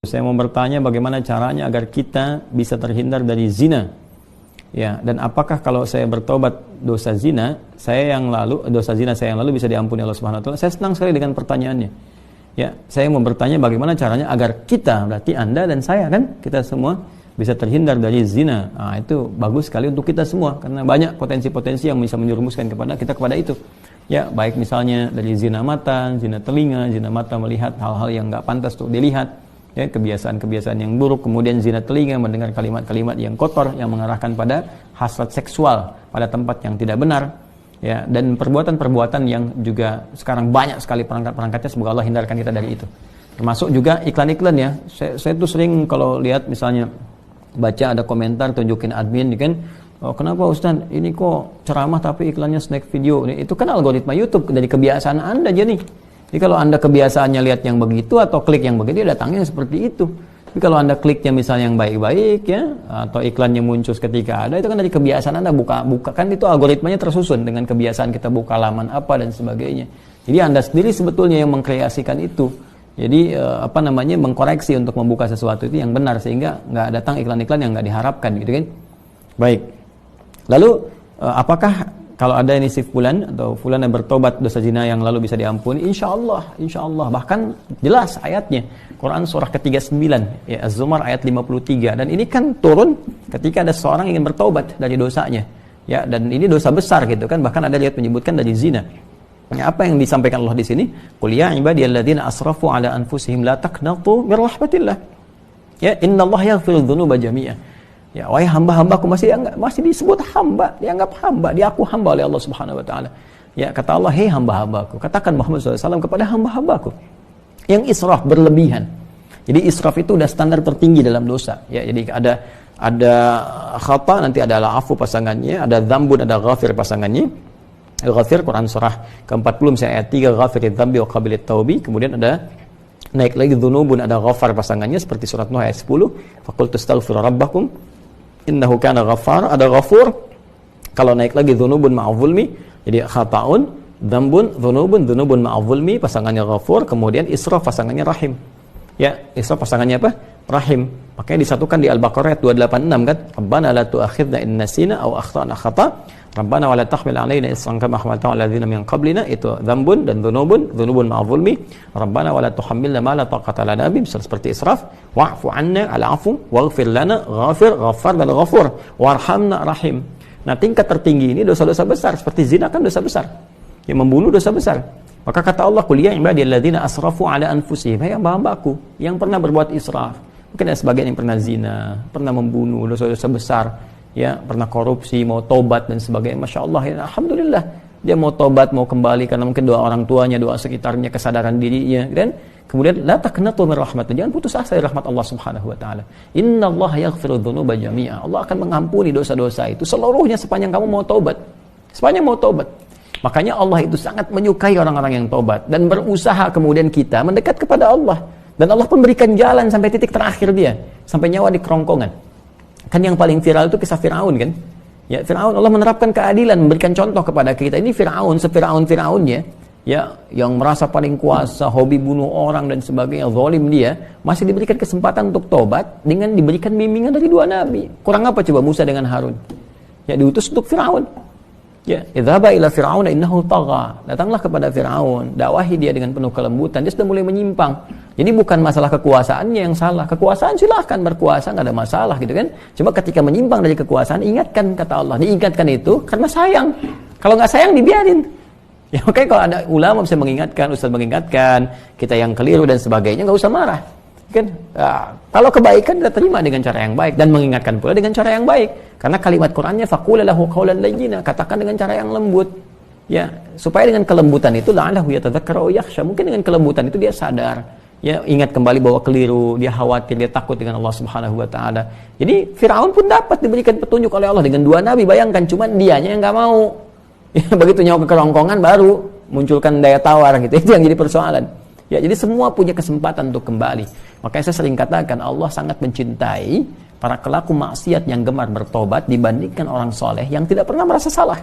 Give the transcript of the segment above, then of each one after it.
Saya mau bertanya bagaimana caranya agar kita bisa terhindar dari zina. Ya, dan apakah kalau saya bertobat dosa zina saya yang lalu bisa diampuni Allah Subhanahu wa taala? Saya senang sekali dengan pertanyaannya. Ya, saya mau bertanya bagaimana caranya agar kita, berarti Anda dan saya kan, kita semua bisa terhindar dari zina. Nah, itu bagus sekali untuk kita semua karena banyak potensi-potensi yang bisa menjerumuskan kepada itu. Ya, baik misalnya dari zina mata, zina telinga, zina mata melihat hal-hal yang enggak pantas untuk dilihat. Ya, kebiasaan-kebiasaan yang buruk, kemudian zina telinga mendengar kalimat-kalimat yang kotor yang mengarahkan pada hasrat seksual pada tempat yang tidak benar, ya, dan perbuatan-perbuatan yang juga sekarang banyak sekali perangkat-perangkatnya. Semoga Allah hindarkan kita dari itu. Termasuk juga iklan-iklan ya. Saya tuh sering kalau lihat misalnya baca ada komentar tunjukin admin kan, oh, kenapa Ustaz ini kok ceramah tapi iklannya snack video. Itu kan algoritma YouTube dari kebiasaan Anda aja nih. Jadi kalau Anda kebiasaannya lihat yang begitu atau klik yang begitu, datangnya seperti itu. Tapi kalau Anda kliknya misalnya yang baik-baik ya, atau iklannya muncul ketika ada, itu kan dari kebiasaan Anda buka kan itu algoritmanya tersusun dengan kebiasaan kita buka laman apa dan sebagainya. Jadi Anda sendiri sebetulnya yang mengkreasikan itu. Jadi mengkoreksi untuk membuka sesuatu itu yang benar sehingga nggak datang iklan-iklan yang nggak diharapkan gitu kan. Baik. Lalu apakah kalau ada ini si fulan atau fulan yang bertobat dosa zina yang lalu bisa diampuni? Insya Allah. Bahkan jelas ayatnya. Quran surah ke-39, ya, Az-Zumar ayat 53. Dan ini kan turun ketika ada seorang ingin bertobat dari dosanya. Ya, dan ini dosa besar gitu kan. Bahkan ada lihat menyebutkan dari zina. Ya, apa yang disampaikan Allah di sini? Qul ya ibadiyalladzina asrafu ala anfusihim la taqnatu min rahmatillah. Ya, innallaha yaghfiru dzunuba jami'a. Ya, wahai hamba-hambaku, masih disebut hamba, dianggap hamba, diaku hamba oleh Allah Subhanahu wa taala. Ya, kata Allah, "Hei hamba-hambaku," katakan Muhammad SAW kepada hamba-hambaku yang israf berlebihan. Jadi israf itu udah standar tertinggi dalam dosa. Ya, jadi ada khata, nanti ada afu pasangannya, ada dzambun, ada ghafir pasangannya. Ghafir Quran surah ke-40 misalnya ayat 3, ghafiridz dzambi wa qabilit taubi. Kemudian ada naik lagi dzunubun, ada ghafar pasangannya seperti surat Nuh ayat 10, faqultu astaghfiru rabbakum innahu kana ghaffar, ada ghafur. Kalau naik lagi dzunubun ma'adzulmi, jadi khata'un, dzambun, dzunubun ma'adzulmi pasangannya ghafur, kemudian israf pasangannya rahim. Ya, israf pasangannya apa? Rahim. Makanya disatukan di Al-Baqarah ayat 286 kan, Rabbana la tu'akhidna in nasina aw akhtana khata', Rabbana wa la tahmil 'alaina isran kama hamaltahu 'alal ladzina min qablina, itu dzambun dan dzunubun ma'adzulmi. Rabbana wa la tuhammilna ma la taqata lana bi, seperti israf. Wa'fu 'anna al-'afwu waghfir lana, ghafir, ghaffar dan ghafur, warhamna rahim. Nah, tingkat tertinggi ini dosa-dosa besar, seperti zina kan dosa besar. Yang membunuh dosa besar. Maka kata Allah, "Qul ya ibadiyalladzina asrafu 'ala anfusihim," hai hamba-hambaku yang pernah berbuat israf. Mungkin ada sebagian yang pernah zina, pernah membunuh, dosa-dosa besar, ya, pernah korupsi, mau tobat dan sebagainya. Masya Allah, ya, alhamdulillah dia mau tobat, mau kembali karena mungkin doa orang tuanya, doa sekitarnya, kesadaran dirinya, dan kemudian la taqnatu min rahmatillah, jangan putus asa dari rahmat Allah Subhanahu wa taala. Innallaha yaghfiru dzunuba jami'a. Allah akan mengampuni dosa-dosa itu seluruhnya sepanjang kamu mau tobat. Sepanjang mau tobat. Makanya Allah itu sangat menyukai orang-orang yang tobat dan berusaha kemudian kita mendekat kepada Allah. Dan Allah pun berikan jalan sampai titik terakhir dia, sampai nyawa di kerongkongan. Kan yang paling viral itu kisah Firaun kan? Ya, Firaun, Allah menerapkan keadilan, memberikan contoh kepada kita. Ini Firaun, Firaunnya, ya, yang merasa paling kuasa, hobi bunuh orang dan sebagainya, zalim dia, masih diberikan kesempatan untuk tobat dengan diberikan bimbingan dari dua nabi. Kurang apa coba Musa dengan Harun? Ya, diutus untuk Firaun. Ya, idhaba ila fir'auna innahu tagha. Datanglah kepada Firaun, dakwahi dia dengan penuh kelembutan. Dia sudah mulai menyimpang. Jadi bukan masalah kekuasaannya yang salah. Kekuasaan silahkan berkuasa, enggak ada masalah gitu kan. Cuma ketika menyimpang dari kekuasaan, ingatkan kata Allah. Diingatkan itu karena sayang. Kalau enggak sayang dibiarin. Ya, makanya kalau ada ulama bisa mengingatkan, ustaz mengingatkan, kita yang keliru dan sebagainya, enggak usah marah. Kan? Nah, kalau kebaikan kita terima dengan cara yang baik dan mengingatkan pula dengan cara yang baik. Karena kalimat Qur'annya faqul lahu qawlan layyina, katakan dengan cara yang lembut. Ya, supaya dengan kelembutan itu la'allahu yatadzakkaru aw yakhsha, mungkin dengan kelembutan itu dia sadar. Ya, ingat kembali bahwa keliru, dia khawatir, dia takut dengan Allah Subhanahu wa taala. Jadi Firaun pun dapat diberikan petunjuk oleh Allah dengan dua nabi, bayangkan, cuma dianya yang enggak mau. Ya, begitu nyawa ke kerongkongan baru munculkan daya tawar gitu. Itu yang jadi persoalan. Ya, jadi semua punya kesempatan untuk kembali. Makanya saya sering katakan Allah sangat mencintai para pelaku maksiat yang gemar bertobat dibandingkan orang soleh yang tidak pernah merasa salah.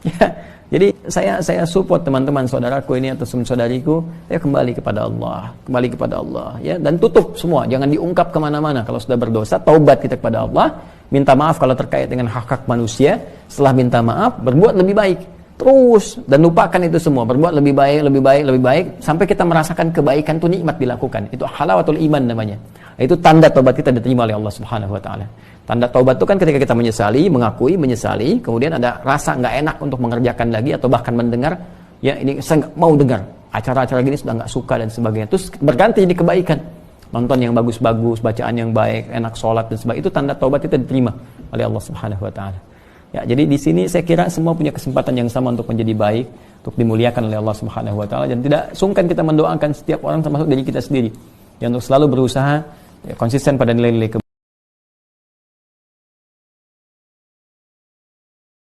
Ya, Jadi saya support teman-teman saudaraku ini atau saudariku, ya kembali kepada Allah, ya, dan tutup semua, jangan diungkap kemana-mana. Kalau sudah berdosa, taubat kita kepada Allah, minta maaf kalau terkait dengan hak-hak manusia. Setelah minta maaf, berbuat lebih baik terus dan lupakan itu semua, berbuat lebih baik sampai kita merasakan kebaikan itu nikmat dilakukan. Itu halawatul iman namanya. Itu tanda taubat kita diterima oleh Allah Subhanahu wa taala. Tanda taubat itu kan ketika kita mengakui, menyesali, kemudian ada rasa nggak enak untuk mengerjakan lagi atau bahkan mendengar, ya ini saya nggak mau dengar acara-acara gini, sudah nggak suka dan sebagainya. Terus berganti jadi kebaikan, nonton yang bagus-bagus, bacaan yang baik, enak sholat dan sebagainya. Itu tanda taubat kita diterima oleh Allah Subhanahu wa taala. Ya, jadi di sini saya kira semua punya kesempatan yang sama untuk menjadi baik, untuk dimuliakan oleh Allah Subhanahu wa taala, dan tidak sungkan kita mendoakan setiap orang termasuk diri kita sendiri. Ya, untuk selalu berusaha ya, konsisten pada nilai-nilai kebaikan.